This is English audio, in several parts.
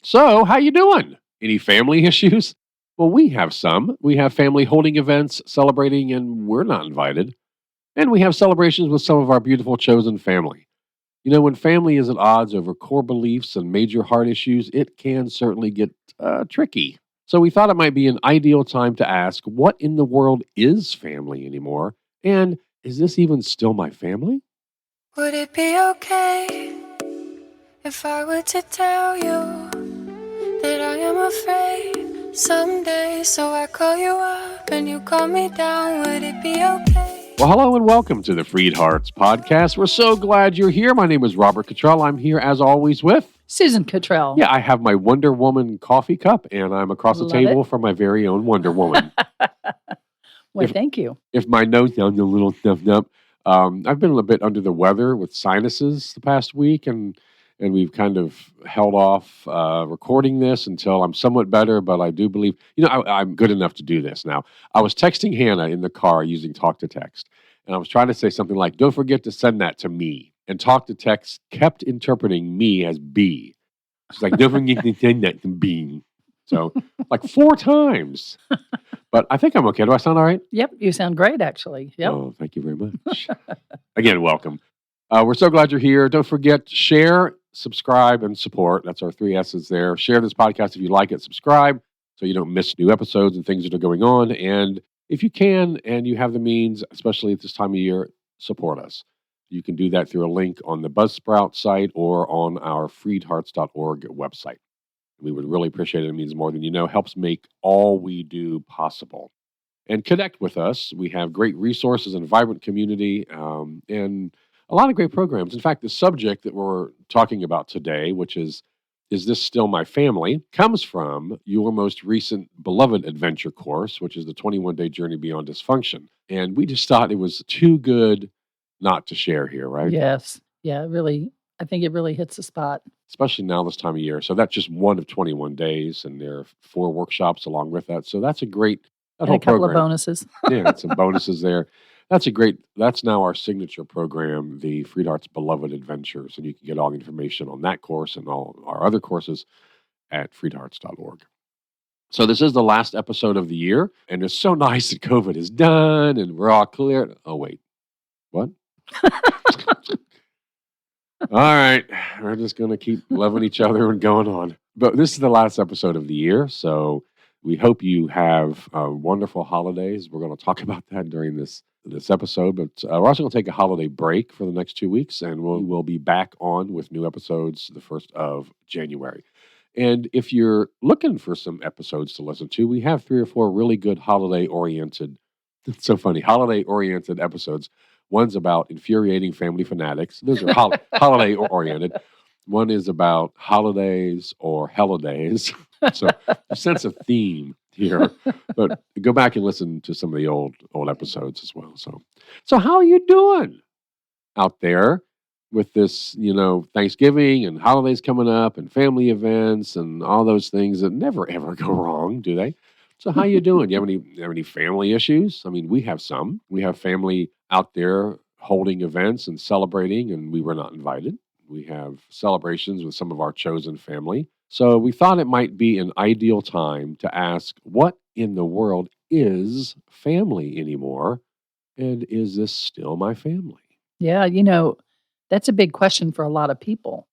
So, how you doing? Any family issues? Well, we have some. We have family holding events, celebrating, and we're not invited. And we have celebrations with some of our beautiful chosen family. When family is at odds over core beliefs and major heart issues, it can certainly get tricky. So, we thought it might be an ideal time to ask, what in the world is family anymore? And is this even still my family? Would it be okay if I were to tell you that I am afraid someday? So I call you up and you call me down. Would it be okay? Well, hello and welcome to the FreedHearts podcast. We're so glad you're here. My name is Robert Cottrell. I'm here as always with Susan Cottrell. Yeah, I have my Wonder Woman coffee cup, and I'm across the table from my very own Wonder Woman. Well, thank you. If my nose sounds a little stuffed up, I've been a little bit under the weather with sinuses the past week, and we've kind of held off recording this until I'm somewhat better, but I do believe, I'm good enough to do this now. I was texting Hannah in the car using Talk to Text, and I was trying to say something like, don't forget to send that to me. And Talk to Text kept interpreting me as B. She's like, don't forget to send that to B. So, like 4 times. But I think I'm okay. Do I sound all right? Yep, you sound great, actually. Yep. Oh, thank you very much. Again, welcome. We're so glad you're here. Don't forget to share, subscribe, and support. That's our 3 S's there. Share this podcast if you like it. Subscribe so you don't miss new episodes and things that are going on. And if you can and you have the means, especially at this time of year, support us. You can do that through a link on the Buzzsprout site or on our freedhearts.org website. We would really appreciate it. It means more than you know. Helps make all we do possible. And connect with us. We have great resources and a vibrant community and a lot of great programs. In fact, the subject that we're talking about today, which is this still my family, comes from your most recent beloved adventure course, which is the 21-Day Journey Beyond Dysfunction. And we just thought it was too good not to share here, right? Yes. Yeah, really. I think it really hits the spot. Especially now this time of year. So that's just one of 21 days, and there are 4 workshops along with that. So that's a great and a couple of bonuses. Yeah, some bonuses there. That's now our signature program, the FreedHearts Beloved Adventures. And you can get all the information on that course and all our other courses at freedhearts.org. So this is the last episode of the year, and it's so nice that COVID is done and we're all clear. Oh, wait. What? All right. We're just going to keep loving each other and going on. But this is the last episode of the year, so we hope you have wonderful holidays. We're going to talk about that during this episode, but we're also going to take a holiday break for the next 2 weeks, and we'll be back on with new episodes the 1st of January. And if you're looking for some episodes to listen to, we have 3 or 4 really good holiday-oriented, it's so funny, holiday-oriented episodes. One's about infuriating family fanatics. Those are holiday-oriented. One is about holidays or holidays. So a sense of theme here. But go back and listen to some of the old episodes as well. So how are you doing out there with this, Thanksgiving and holidays coming up and family events and all those things that never, ever go wrong, do they? So how you doing? Do you have any family issues? I mean, we have some. We have family out there holding events and celebrating, and we were not invited. We have celebrations with some of our chosen family. So we thought it might be an ideal time to ask, what in the world is family anymore? And is this still my family? Yeah, that's a big question for a lot of people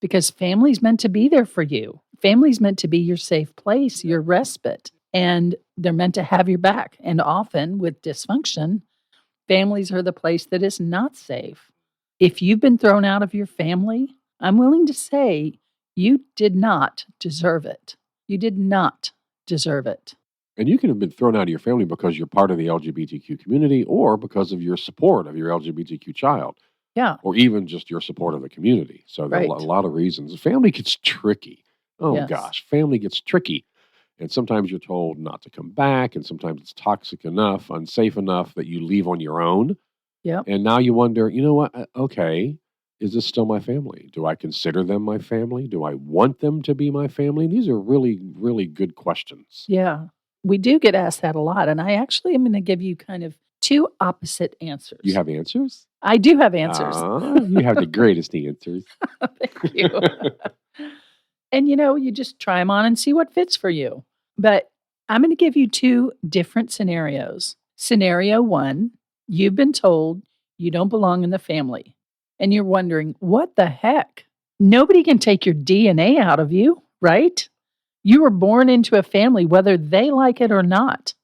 because family's meant to be there for you. Family's meant to be your safe place, your respite, and they're meant to have your back. And often with dysfunction, families are the place that is not safe. If you've been thrown out of your family, I'm willing to say you did not deserve it. You did not deserve it. And you can have been thrown out of your family because you're part of the LGBTQ community or because of your support of your LGBTQ child. Yeah. Or even just your support of the community. So there are a lot of reasons. Family gets tricky. Oh, yes. Gosh, family gets tricky. And sometimes you're told not to come back, and sometimes it's toxic enough, unsafe enough that you leave on your own. Yep. And now you wonder, you know what? Okay, is this still my family? Do I consider them my family? Do I want them to be my family? These are really, really good questions. Yeah, we do get asked that a lot. And I actually am going to give you kind of 2 opposite answers. You have answers? I do have answers. You have the greatest answers. Thank you. And, you just try them on and see what fits for you. But I'm going to give you 2 different scenarios. Scenario 1, you've been told you don't belong in the family. And you're wondering, what the heck? Nobody can take your DNA out of you, right? You were born into a family, whether they like it or not.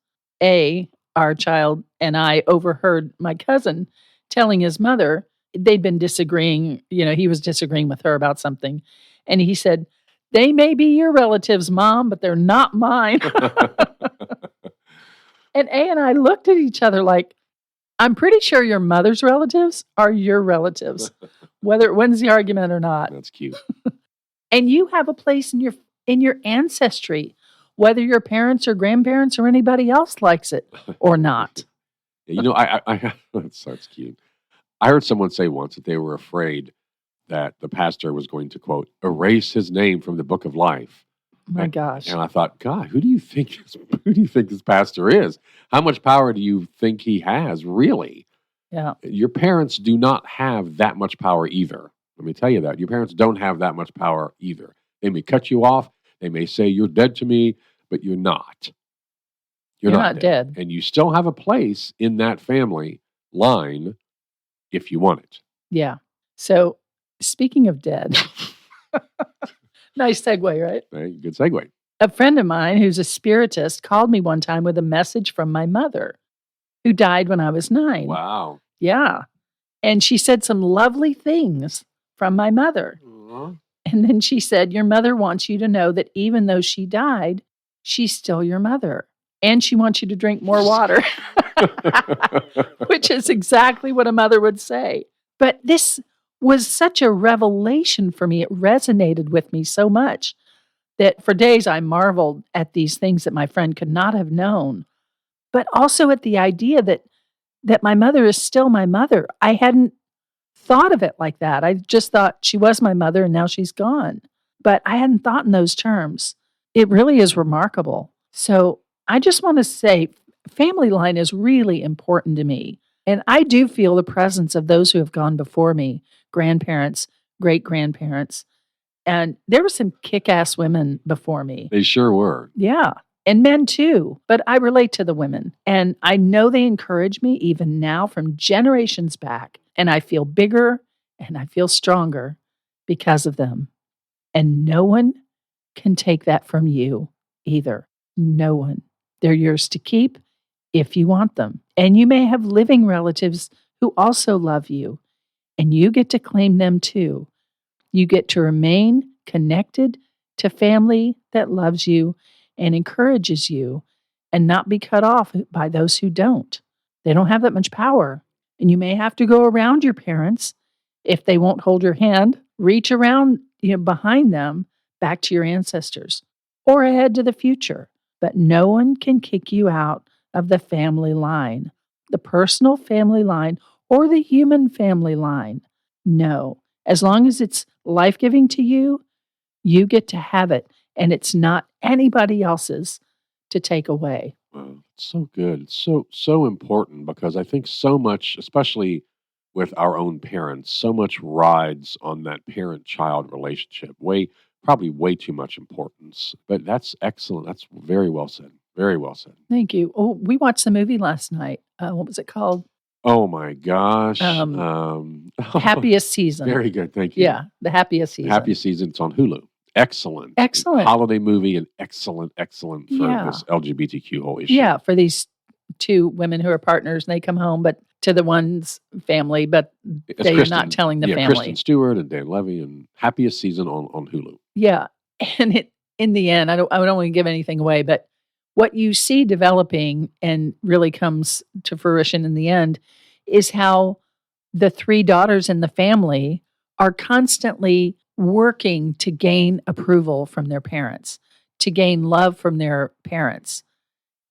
Our child and I overheard my cousin telling his mother they'd been disagreeing. He was disagreeing with her about something. And he said, they may be your relatives, Mom, but they're not mine. And A and I looked at each other like, I'm pretty sure your mother's relatives are your relatives, whether it wins the argument or not. That's cute. And you have a place in your ancestry, whether your parents or grandparents or anybody else likes it or not. I that's cute. I heard someone say once that they were afraid that the pastor was going to, quote, erase his name from the book of life. My gosh. And I thought, God, who do you think this pastor is? How much power do you think he has, really? Yeah. Your parents do not have that much power either. Let me tell you that. Your parents don't have that much power either. They may cut you off. They may say, you're dead to me, but you're not. You're not dead. And you still have a place in that family line if you want it. Yeah. So, speaking of dead, nice segue, right? Hey, good segue. A friend of mine who's a spiritist called me one time with a message from my mother, who died when I was 9. Wow. Yeah. And she said some lovely things from my mother. Aww. And then she said, your mother wants you to know that even though she died, she's still your mother. And she wants you to drink more water, which is exactly what a mother would say. But this was such a revelation for me. It resonated with me so much that for days I marveled at these things that my friend could not have known, but also at the idea that my mother is still my mother. I hadn't thought of it like that. I just thought she was my mother and now she's gone. But I hadn't thought in those terms. It really is remarkable. So I just want to say family line is really important to me. And I do feel the presence of those who have gone before me, grandparents, great-grandparents. And there were some kick-ass women before me. They sure were. Yeah. And men too. But I relate to the women. And I know they encourage me even now from generations back. And I feel bigger and I feel stronger because of them. And no one can take that from you either. No one. They're yours to keep if you want them. And you may have living relatives who also love you. And you get to claim them too. You get to remain connected to family that loves you and encourages you and not be cut off by those who don't. They don't have that much power. And you may have to go around your parents if they won't hold your hand, reach around behind them back to your ancestors or ahead to the future. But no one can kick you out of the family line, the personal family line or the human family line. No. As long as it's life-giving to you, you get to have it. And it's not anybody else's to take away. Wow, it's so good. It's so important because I think so much, especially with our own parents, so much rides on that parent-child relationship. Probably way too much importance. But that's excellent. That's very well said. Very well said. Thank you. Oh, we watched the movie last night. What was it called? Oh my gosh. Happiest Season. Very good. Thank you. Yeah, The Happiest Season. Happiest Season. It's on Hulu. Excellent. Excellent. Holiday movie and excellent for this LGBTQ whole issue. Yeah, for these 2 women who are partners and they come home, but to the one's family, but they are not telling the family. Kristen Stewart and Dan Levy and Happiest Season on Hulu. Yeah. And in the end, I don't want to give anything away, but what you see developing and really comes to fruition in the end is how the 3 daughters in the family are constantly working to gain approval from their parents, to gain love from their parents.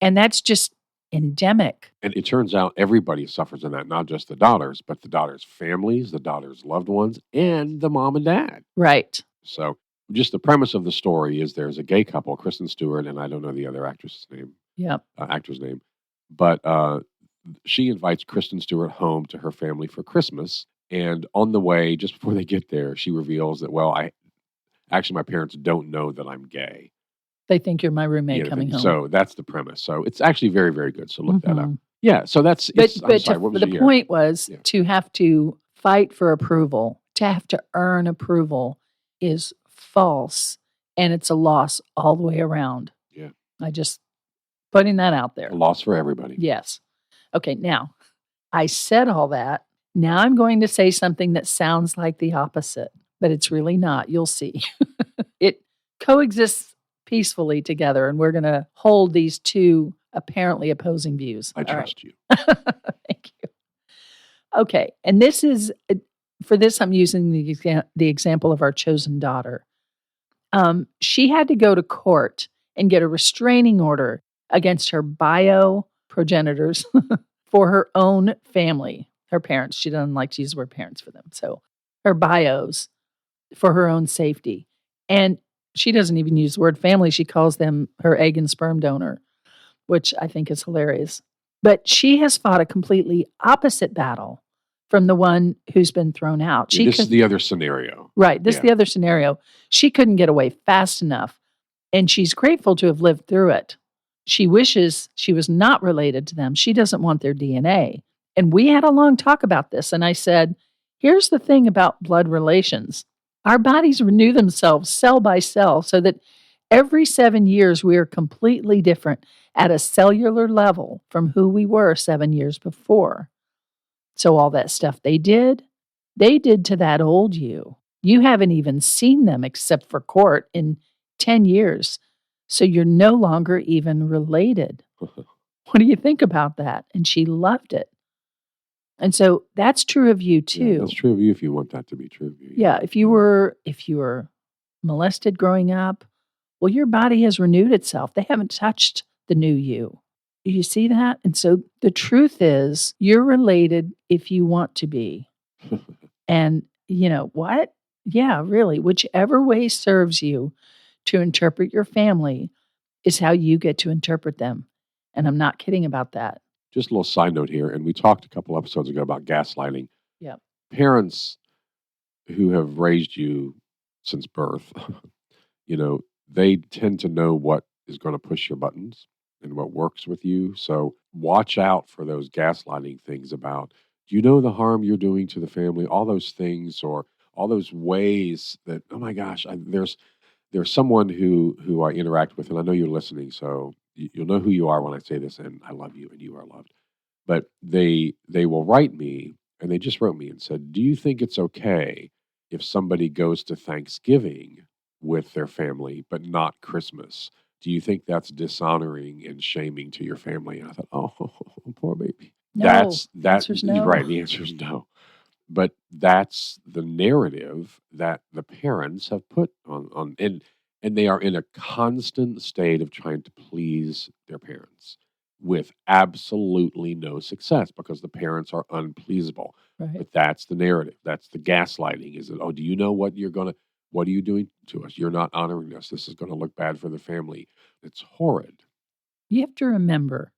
And that's just endemic. And it turns out everybody suffers in that, not just the daughters, but the daughters' families, the daughters' loved ones, and the mom and dad. Right. So just the premise of the story is there's a gay couple, Kristen Stewart, and I don't know the other actress' name. Yep. Actor's name. But she invites Kristen Stewart home to her family for Christmas. And on the way, just before they get there, she reveals that, Actually, my parents don't know that I'm gay. They think you're my roommate coming home. So that's the premise. So it's actually very, very good. So look that up. Mhm. Yeah. So that's. But I'm sorry. What was the your point was Yeah. to have to fight for approval, to have to earn approval is false, and it's a loss all the way around. Yeah. I just putting that out there. A loss for everybody. Yes. Okay, now I said all that. Now I'm going to say something that sounds like the opposite, but it's really not. You'll see. It coexists peacefully together, and we're going to hold these two apparently opposing views. I All right. trust you. Thank you. Okay, and this is for this. I'm using the example of our chosen daughter. She had to go to court and get a restraining order against her bio progenitors for her own family, her parents. She doesn't like to use the word parents for them, so her bios for her own safety. And she doesn't even use the word family. She calls them her egg and sperm donor, which I think is hilarious. But she has fought a completely opposite battle from the one who's been thrown out. This is the other scenario. Right. This is Yeah. the other scenario. She couldn't get away fast enough, and she's grateful to have lived through it. She wishes she was not related to them. She doesn't want their DNA. And we had a long talk about this, and I said, here's the thing about blood relations. Our bodies renew themselves cell by cell so that every 7 years we are completely different at a cellular level from who we were 7 years before. So all that stuff they did to that old you. You haven't even seen them except for court in 10 years. So you're no longer even related. What do you think about that? And she loved it. And so that's true of you too. Yeah, that's true of you if you want that to be true of you. Yeah, if you were molested growing up, well, your body has renewed itself. They haven't touched the new you. Do you see that? And so the truth is, you're related if you want to be. And you know what? Yeah, really, whichever way serves you to interpret your family is how you get to interpret them. And I'm not kidding about that. Just a little side note here, and we talked a couple episodes ago about gaslighting. Yeah. Parents who have raised you since birth, they tend to know what is going to push your buttons and what works with you. So watch out for those gaslighting things about, do you know the harm you're doing to the family? All those things, or all those ways that, oh my gosh, there's someone who I interact with, and I know you're listening, so you'll know who you are when I say this, and I love you and you are loved. But they will write me, and they just wrote me and said, do you think it's okay if somebody goes to Thanksgiving with their family but not Christmas? Do you think that's dishonoring and shaming to your family? And I thought, oh, poor baby. No. The answer's no. Right. The answer is no. But that's the narrative that the parents have put on and they are in a constant state of trying to please their parents with absolutely no success because the parents are unpleasable. Right. But that's the narrative. That's the gaslighting. Is that, oh, do you know what are you doing to us? You're not honoring us. This is going to look bad for the family. It's horrid. You have to remember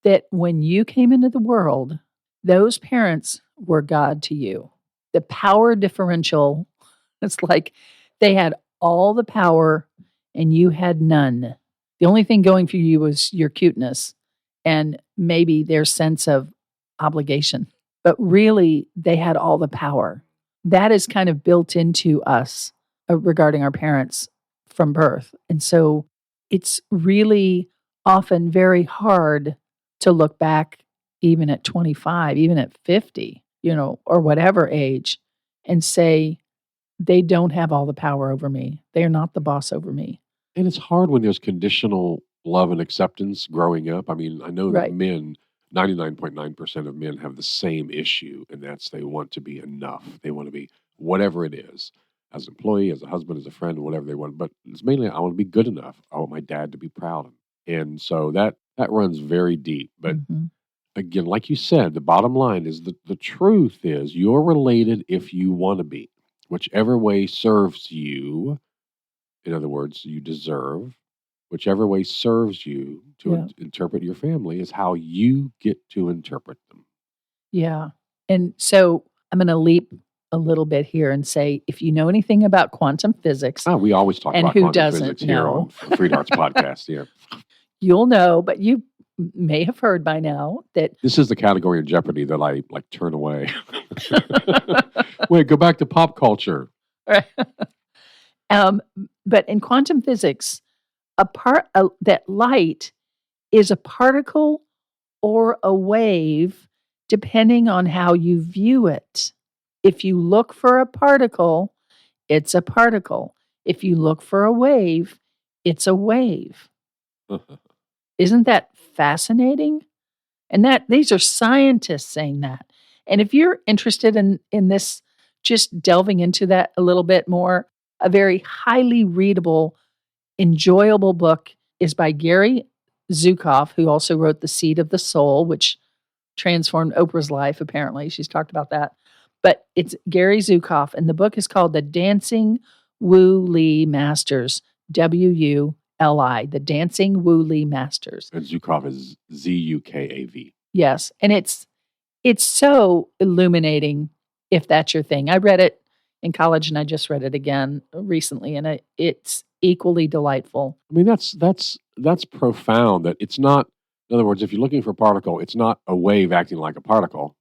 that when you came into the world, those parents were God to you. The power differential, it's like they had all the power and you had none. The only thing going for you was your cuteness and maybe their sense of obligation. But really, they had all the power. That is kind of built into us regarding our parents from birth. And so it's really often very hard to look back even at 25, even at 50, or whatever age, and say, they don't have all the power over me. They are not the boss over me. And it's hard when there's conditional love and acceptance growing up. I mean, I know Right. that men, 99.9% of men have the same issue, and that's they want to be enough. They want to be whatever it is, as an employee, as a husband, as a friend, whatever they want. But it's mainly, I want to be good enough. I want my dad to be proud of me. And so that runs very deep. But again, like you said, the bottom line is the truth is you're related if you want to be. Whichever way serves you, in other words, you deserve, whichever way serves you to interpret your family is how you get to interpret them. Yeah. And so I'm going to leap a little bit here and say, if you know anything about quantum physics, Oh, we always talk and about who quantum doesn't physics here know? on FreedHearts podcast. Yeah. You'll know, but you may have heard by now that This is the category in Jeopardy that I like turn away. Wait, go back to pop culture. but in quantum physics, that light is a particle or a wave depending on how you view it. If you look for a particle, it's a particle. If you look for a wave, it's a wave. Isn't that fascinating? And these are scientists saying that. And if you're interested in this, just delving into that a little bit more, a very highly readable, enjoyable book is by Gary Zukav, who also wrote The Seed of the Soul, which transformed Oprah's life, apparently. She's talked about that. But it's Gary Zukav, and the book is called The Dancing Wu Li Masters, W-U-L-I, The Dancing Wu Li Masters. And Zukav is Z-U-K-A-V. Yes, and it's so illuminating if that's your thing. I read it in college, and I just read it again recently, and it's equally delightful. I mean, that's profound. That it's not. In other words, if you're looking for a particle, it's not a wave acting like a particle.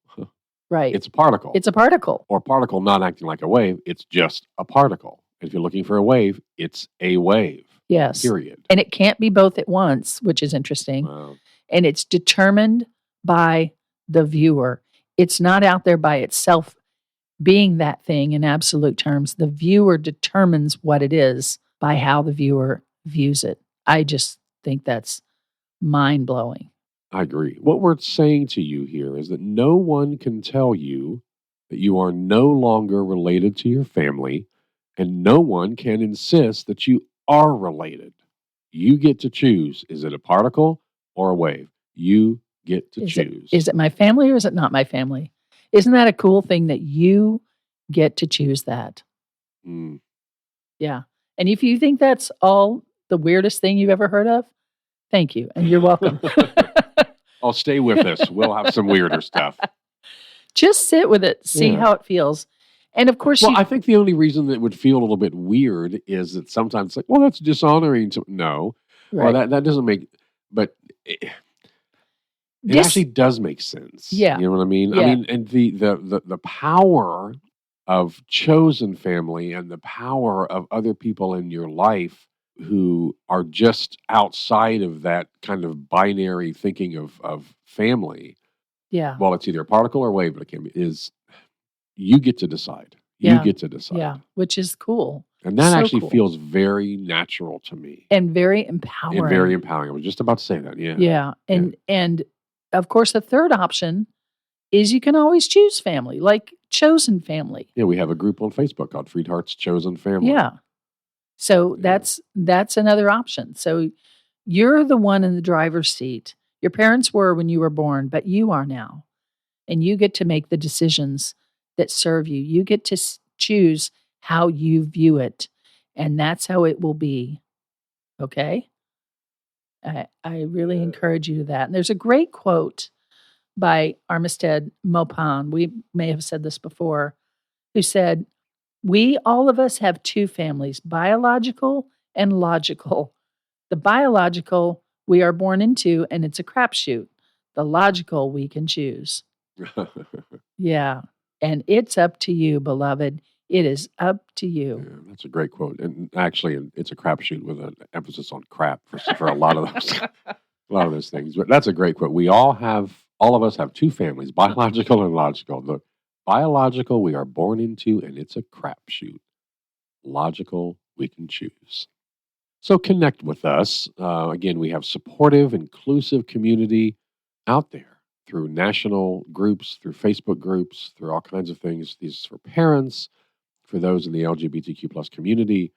Right. It's a particle. It's a particle. Or a particle not acting like a wave. It's just a particle. If you're looking for a wave, it's a wave. Yes. Period. And it can't be both at once, which is interesting. Wow. And it's determined by the viewer. It's not out there by itself being that thing in absolute terms. The viewer determines what it is by how the viewer views it. I just think that's mind-blowing. I agree. What we're saying to you here is that no one can tell you that you are no longer related to your family, and no one can insist that you are related. You get to choose. Is it a particle or a wave? You get to choose. Is it my family or is it not my family? Isn't that a cool thing that you get to choose that? Mm. Yeah. And if you think that's all the weirdest thing you've ever heard of, thank you. And you're welcome. I'll stay with us. We'll have some weirder stuff. Just sit with it. See how it feels. And of course, I think the only reason that it would feel a little bit weird is that sometimes it's like, well, that's dishonoring to no. right. Well, that doesn't make, but it actually does make sense. Yeah. You know what I mean? Yeah. I mean, and the power of chosen family and the power of other people in your life who are just outside of that kind of binary thinking of family. Yeah. Well, it's either a particle or a wave, but it can be, you get to decide. You get to decide. Yeah. Which is cool. And that So actually cool. feels very natural to me. And very empowering. And very empowering. I was just about to say that. Yeah. Yeah. And of course, the third option is you can always choose family, like chosen family. Yeah, we have a group on Facebook called FreedHearts Chosen Family. Yeah. So that's another option. So you're the one in the driver's seat. Your parents were when you were born, but you are now. And you get to make the decisions that serve you. You get to choose how you view it. And that's how it will be. Okay? I really encourage you to that. And there's a great quote by Armistead Maupin. We may have said this before, who said, "We, all of us, have two families, biological and logical. The biological we are born into, and it's a crapshoot. The logical we can choose." Yeah. And it's up to you, beloved. It is up to you. Yeah, that's a great quote. And actually, it's a crapshoot with an emphasis on crap for a lot of those things. But that's a great quote. All of us have two families, biological and logical. The biological we are born into, and it's a crapshoot. Logical we can choose. So connect with us. Again, we have supportive, inclusive community out there through national groups, through Facebook groups, through all kinds of things. These are for parents, for those in the LGBTQ plus community,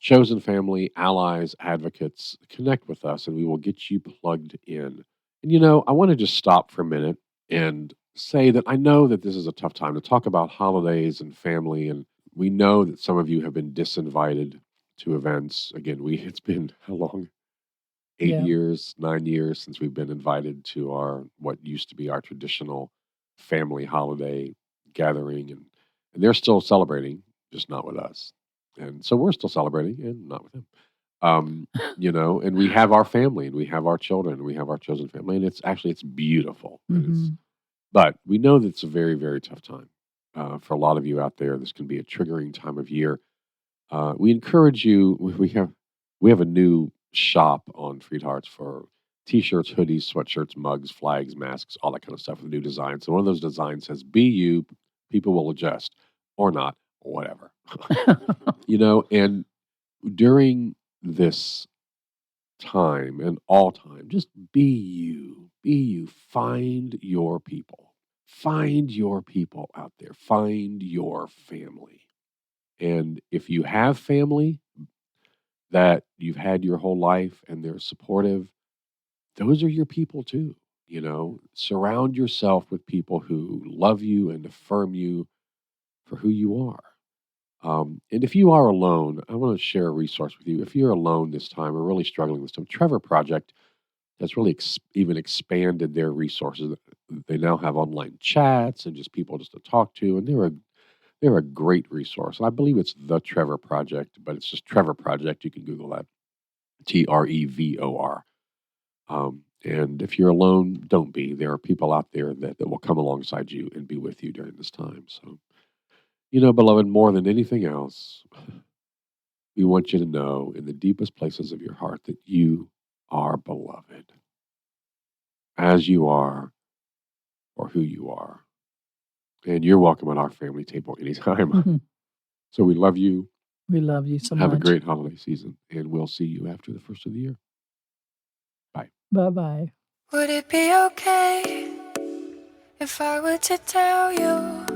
chosen family, allies, advocates. Connect with us and we will get you plugged in. And I want to just stop for a minute and say that I know that this is a tough time to talk about holidays and family. And we know that some of you have been disinvited to events. Again, it's been how long? 8 years, 9 years since we've been invited to what used to be our traditional family holiday gathering. And And they're still celebrating, just not with us. And so we're still celebrating and not with them. And we have our family and we have our children and we have our chosen family. And it's beautiful. But we know that it's a very, very tough time. For a lot of you out there, this can be a triggering time of year. We encourage you, we have a new shop on FreedHearts for t-shirts, hoodies, sweatshirts, mugs, flags, masks, all that kind of stuff with new designs. And one of those designs says, "Be you, people will adjust," or not, whatever. And during this time and all time, just be you. Be you. Find your people. Find your people out there. Find your family. And if you have family that you've had your whole life and they're supportive, those are your people too. Surround yourself with people who love you and affirm you for who you are. And if you are alone, I want to share a resource with you. If you're alone this time or really struggling this time, Trevor Project has really even expanded their resources. They now have online chats and just people just to talk to, and they're a great resource. I believe it's the Trevor Project, but it's just Trevor Project. You can Google that, Trevor. And if you're alone, don't be. There are people out there that will come alongside you and be with you during this time. So, beloved, more than anything else, we want you to know in the deepest places of your heart that you are beloved as you are or who you are. And you're welcome at our family table anytime. So we love you. We love you so much. Have a great holiday season, and we'll see you after the first of the year. Bye. Bye-bye. Would it be okay if I were to tell you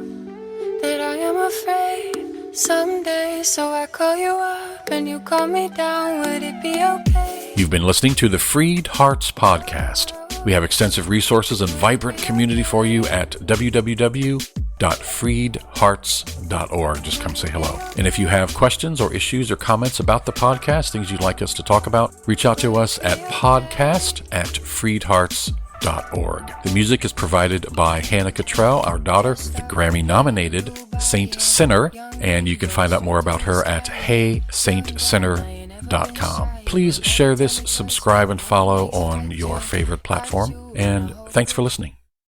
that I am afraid someday? So I call you up and you call me down. Would it be okay? You've been listening to the Freed Hearts Podcast. We have extensive resources and vibrant community for you at www.freedhearts.org. Just come say hello. And if you have questions or issues or comments about the podcast, things you'd like us to talk about, reach out to us at podcast@freedhearts.org. The music is provided by Hannah Cottrell, our daughter, the Grammy-nominated Saint Sinner, and you can find out more about her at heysaintsinner.com. Please share this, subscribe, and follow on your favorite platform, and thanks for listening.